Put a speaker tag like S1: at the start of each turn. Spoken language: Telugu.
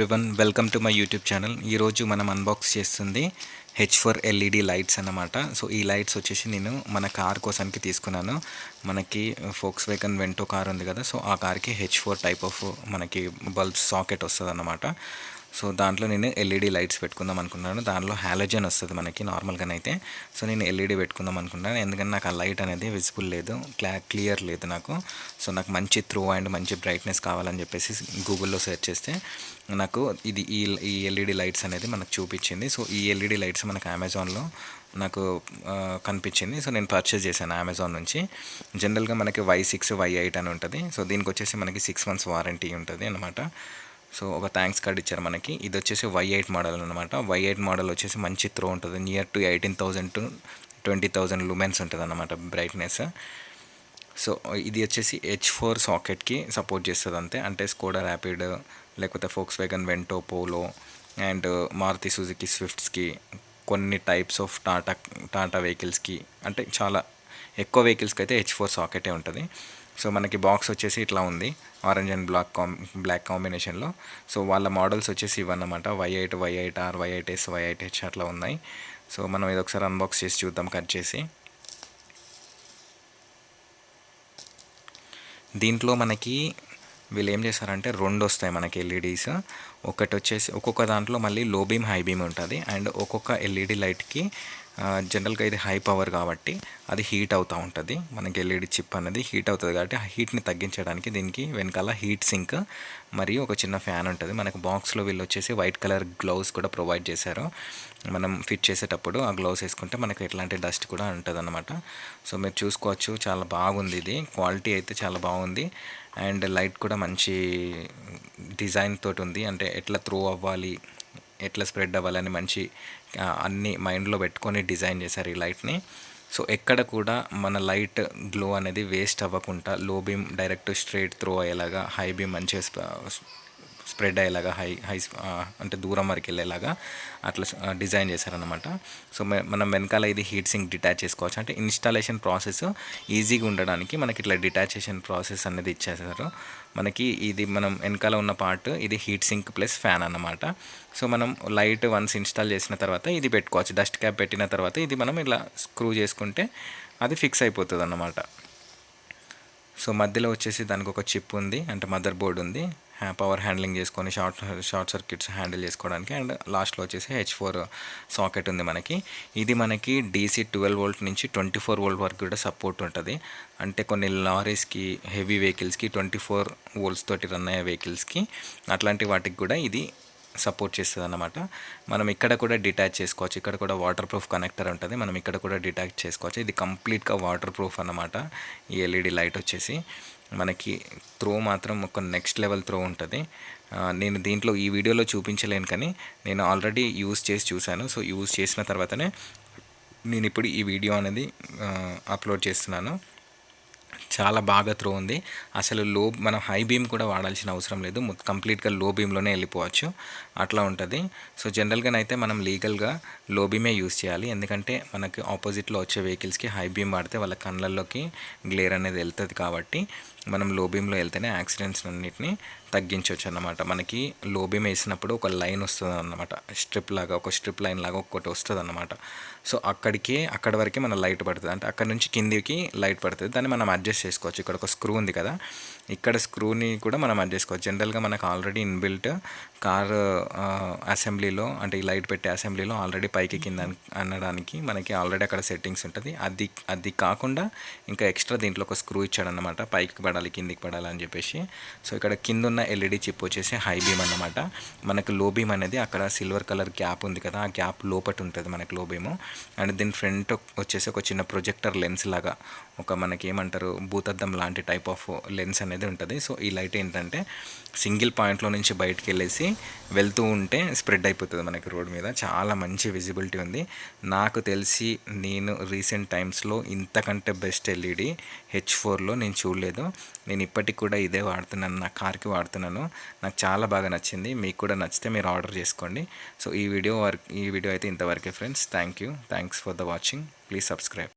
S1: Everyone, welcome to my YouTube channel. ఈరోజు మనం అన్బాక్స్ చేస్తుంది H4 ఎల్ఈడి లైట్స్ అన్నమాట. సో ఈ లైట్స్ వచ్చేసి నేను మన కార్ కోసానికి తీసుకున్నాను. మనకి ఫోక్స్ వ్యాగన్ వెంటో కార్ ఉంది కదా, సో ఆ కార్కి H4 టైప్ ఆఫ్ మనకి బల్బ్ సాకెట్ వస్తుంది అన్నమాట. సో దాంట్లో నేను ఎల్ఈడి లైట్స్ పెట్టుకుందాం అనుకున్నాను. దాంట్లో హాలోజన్ వస్తుంది మనకి నార్మల్గానైతే. సో నేను ఎల్ఈడి పెట్టుకుందాం అనుకున్నాను, ఎందుకంటే నాకు ఆ లైట్ అనేది విజిబుల్ లేదు, క్లియర్ లేదు నాకు. సో నాకు మంచి త్రూ అండ్ మంచి బ్రైట్నెస్ కావాలని చెప్పేసి గూగుల్లో సెర్చ్ చేస్తే నాకు ఇది ఈ ఎల్ఈడి లైట్స్ అనేది మనకు చూపించింది. సో ఈ ఎల్ఈడి లైట్స్ మనకు అమెజాన్లో నాకు కనిపించింది. సో నేను పర్చేస్ చేశాను అమెజాన్ నుంచి. జనరల్గా మనకి Y6 Y8 అని ఉంటుంది. సో దీనికి వచ్చేసి మనకి 6 months వారంటీ ఉంటుంది అన్నమాట. సో ఒక థ్యాంక్స్ కార్డ్ ఇచ్చారు మనకి. ఇది వచ్చేసి Y8 మోడల్ అనమాట. Y8 మోడల్ వచ్చేసి మంచి త్రో ఉంటుంది, నియర్ టు 18,000 to 20,000 లూమెన్స్ ఉంటుంది అన్నమాట బ్రైట్నెస్. సో ఇది వచ్చేసి H4 సాకెట్కి సపోర్ట్ చేస్తుంది అంతే. అంటే స్కోడా ర్యాపిడ్, లేకపోతే Volkswagen Vento, Polo and Maruti Suzuki స్విఫ్ట్స్కి, కొన్ని టైప్స్ ఆఫ్ టాటా వెహికల్స్కి, అంటే చాలా ఎక్కువ వెహికల్స్కి అయితే H4 సాకెటే ఉంటుంది. సో మనకి బాక్స్ వచ్చేసి ఇట్లా ఉంది, ఆరెంజ్ అండ్ బ్లాక్ కాంబినేషన్లో. సో వాళ్ళ మోడల్స్ వచ్చేసి ఇవన్నమాట. Y8, Y8R, Y8S, Y8H అట్లా ఉన్నాయి. సో మనం ఇది ఒకసారి అన్బాక్స్ చేసి చూద్దాం కట్ చేసి. దీంట్లో మనకి వీళ్ళు ఏం చేస్తారంటే 2 వస్తాయి మనకి ఎల్ఈడీస్. ఒకటి వచ్చేసి ఒక్కొక్క దాంట్లో మళ్ళీ లో బీమ్, హై బీమ్ ఉంటుంది. అండ్ ఒక్కొక్క ఎల్ఈడి లైట్కి జనరల్గా ఇది హై పవర్ కాబట్టి అది హీట్ అవుతూ ఉంటుంది. మనకి ఎల్ఈడి చిప్ అనేది హీట్ అవుతుంది కాబట్టి ఆ హీట్ని తగ్గించడానికి దీనికి వెనకాల హీట్ సింక్ మరియు ఒక చిన్న ఫ్యాన్ ఉంటుంది. మనకు బాక్స్లో వీళ్ళు వచ్చేసి వైట్ కలర్ గ్లౌస్ కూడా ప్రొవైడ్ చేశారు. మనం ఫిట్ చేసేటప్పుడు ఆ గ్లౌస్ వేసుకుంటే మనకు ఎట్లాంటి డస్ట్ కూడా ఉంటుంది అన్నమాట. సో మీరు చూసుకోవచ్చు, చాలా బాగుంది. ఇది క్వాలిటీ అయితే చాలా బాగుంది. అండ్ లైట్ కూడా మంచి డిజైన్ తోటి ఉంది. అంటే ఎట్లా త్రో అవ్వాలి, ఎట్లా స్ప్రెడ్ అవ్వాలని మంచి అన్ని మైండ్లో పెట్టుకొని డిజైన్ చేశారు ఈ లైట్ని. సో ఎక్కడ కూడా మన లైట్ గ్లో అనేది వేస్ట్ అవ్వకుండా లో బీమ్ డైరెక్ట్ స్ట్రైట్ త్రో అయ్యేలాగా, హై బీమ్ మంచిగా స్ప్రెడ్ అయ్యేలాగా, అంటే దూరం వరకు వెళ్ళేలాగా అట్లా డిజైన్ చేశారనమాట. సో మనం వెనకాల ఇది హీట్ సింక్ డిటాచ్ చేసుకోవచ్చు. అంటే ఇన్స్టాలేషన్ ప్రాసెస్ ఈజీగా ఉండడానికి మనకి ఇట్లా డిటాచేషన్ ప్రాసెస్ అనేది ఇచ్చేసారు మనకి. ఇది మనం వెనకాల ఉన్న పార్ట్ ఇది హీట్ సింక్ ప్లస్ ఫ్యాన్ అన్నమాట. సో మనం లైట్ వన్స్ ఇన్స్టాల్ చేసిన తర్వాత ఇది పెట్టుకోవచ్చు. డస్ట్ క్యాప్ పెట్టిన తర్వాత ఇది మనం ఇలా స్క్రూ చేసుకుంటే అది ఫిక్స్ అయిపోతుంది అన్నమాట. సో మధ్యలో వచ్చేసి దానికి ఒక చిప్ ఉంది, అంటే మదర్ బోర్డ్ ఉంది, పవర్ హ్యాండ్లింగ్ చేసుకొని షార్ట్ సర్క్యూట్స్ హ్యాండిల్ చేసుకోవడానికి. అండ్ లాస్ట్లో వచ్చేసి H4 సాకెట్ ఉంది మనకి. ఇది మనకి DC 12 volt నుంచి 24 volt వరకు కూడా సపోర్ట్ ఉంటుంది. అంటే కొన్ని లారీస్కి, హెవీ వెహికల్స్కి 24 volts తోటి రన్ అయ్యే వెహికల్స్కి, అట్లాంటి వాటికి కూడా ఇది సపోర్ట్ చేస్తుంది అన్నమాట. మనం ఇక్కడ కూడా డిటాచ్ చేసుకోవచ్చు. ఇక్కడ కూడా వాటర్ ప్రూఫ్ కనెక్టర్ ఉంటుంది, మనం ఇక్కడ కూడా డిటాచ్ చేసుకోవచ్చు. ఇది కంప్లీట్గా వాటర్ ప్రూఫ్ అన్నమాట. ఈ ఎల్ఈడి లైట్ వచ్చేసి మనకి త్రో మాత్రం ఒక నెక్స్ట్ లెవెల్ త్రో ఉంటుంది. నేను దీంట్లో ఈ వీడియోలో చూపించలేను, కానీ నేను ఆల్రెడీ యూజ్ చేసి చూశాను. సో యూజ్ చేసిన తర్వాతనే నేను ఇప్పుడు ఈ వీడియో అనేది అప్లోడ్ చేస్తున్నాను. చాలా బాగా త్రో ఉంది. అసలు మనం హై బీమ్ కూడా వాడాల్సిన అవసరం లేదు, కంప్లీట్గా లో బీమ్లోనే వెళ్ళిపోవచ్చు, అట్లా ఉంటుంది. సో జనరల్గానైతే మనం లీగల్గా లో బీమే యూస్ చేయాలి, ఎందుకంటే మనకి ఆపోజిట్లో వచ్చే వెహికల్స్కి హై బీమ్ వాడితే వాళ్ళ కళ్ళల్లోకి గ్లేర్ అనేది వెళ్తుంది. కాబట్టి మనం లో బీమ్లో వెళ్తేనే యాక్సిడెంట్స్ అన్నిటిని తగ్గించవచ్చు అన్నమాట. మనకి లో బీమ్ వేసినప్పుడు ఒక లైన్ వస్తుంది అన్నమాట, ఒక స్ట్రిప్ లైన్ లాగా ఒకటి వస్తుంది అన్నమాట. సో అక్కడి వరకే మన లైట్ పడుతుంది, అంటే అక్కడ నుంచి కిందికి లైట్ పడుతుంది. దాన్ని మనం అడ్జస్ట్ చేసుకోవచ్చు. ఇక్కడ ఒక స్క్రూ ఉంది కదా, ఇక్కడ స్క్రూని కూడా మనం అడ్జస్ట్ చేసుకోవచ్చు. జనరల్గా మనకు ఆల్రెడీ ఇన్బిల్ట్ కార్ అసెంబ్లీలో, అంటే ఈ లైట్ పెట్టే అసెంబ్లీలో ఆల్రెడీ పైకి కింద అనడానికి మనకి ఆల్రెడీ అక్కడ సెట్టింగ్స్ ఉంటుంది. అది కాకుండా ఇంకా ఎక్స్ట్రా దీంట్లో ఒక స్క్రూ ఇచ్చాడనమాట, పైకి పడాలి కిందికి పడాలి అని చెప్పేసి. సో ఇక్కడ కింద ఉన్న ఎల్ఈడి చిప్ వచ్చేసి హై బీమ్ అన్నమాట. మనకు లో బీమ్ అనేది అక్కడ సిల్వర్ కలర్ గ్యాప్ ఉంది కదా, ఆ గ్యాప్ లోపట ఉంటుంది మనకు లో బీము. అండ్ దీని ఫ్రంట్ వచ్చేసి ఒక చిన్న ప్రొజెక్టర్ లెన్స్ లాగా, ఒక మనకి ఏమంటారు భూతద్దం లాంటి టైప్ ఆఫ్ లెన్స్ అనేది ఉంటుంది. సో ఈ లైట్ ఏంటంటే సింగిల్ పాయింట్లో నుంచి బయటికి వెళ్ళేసి వెళ్తూ ఉంటే స్ప్రెడ్ అయిపోతుంది మనకి రోడ్ మీద. చాలా మంచి విజిబిలిటీ ఉంది. నాకు తెలిసి నేను రీసెంట్ టైమ్స్లో ఇంతకంటే బెస్ట్ ఎల్ఈడి H4లో నేను చూడలేదు. నేను ఇప్పటికి కూడా ఇదే వాడుతున్నాను, నా కార్కి వాడుతున్నాను. నాకు చాలా బాగా నచ్చింది. మీకు కూడా నచ్చితే మీరు ఆర్డర్ చేసుకోండి. సో ఈ వీడియో అయితే ఇంతవరకే friends. Thanks for the watching. Please subscribe.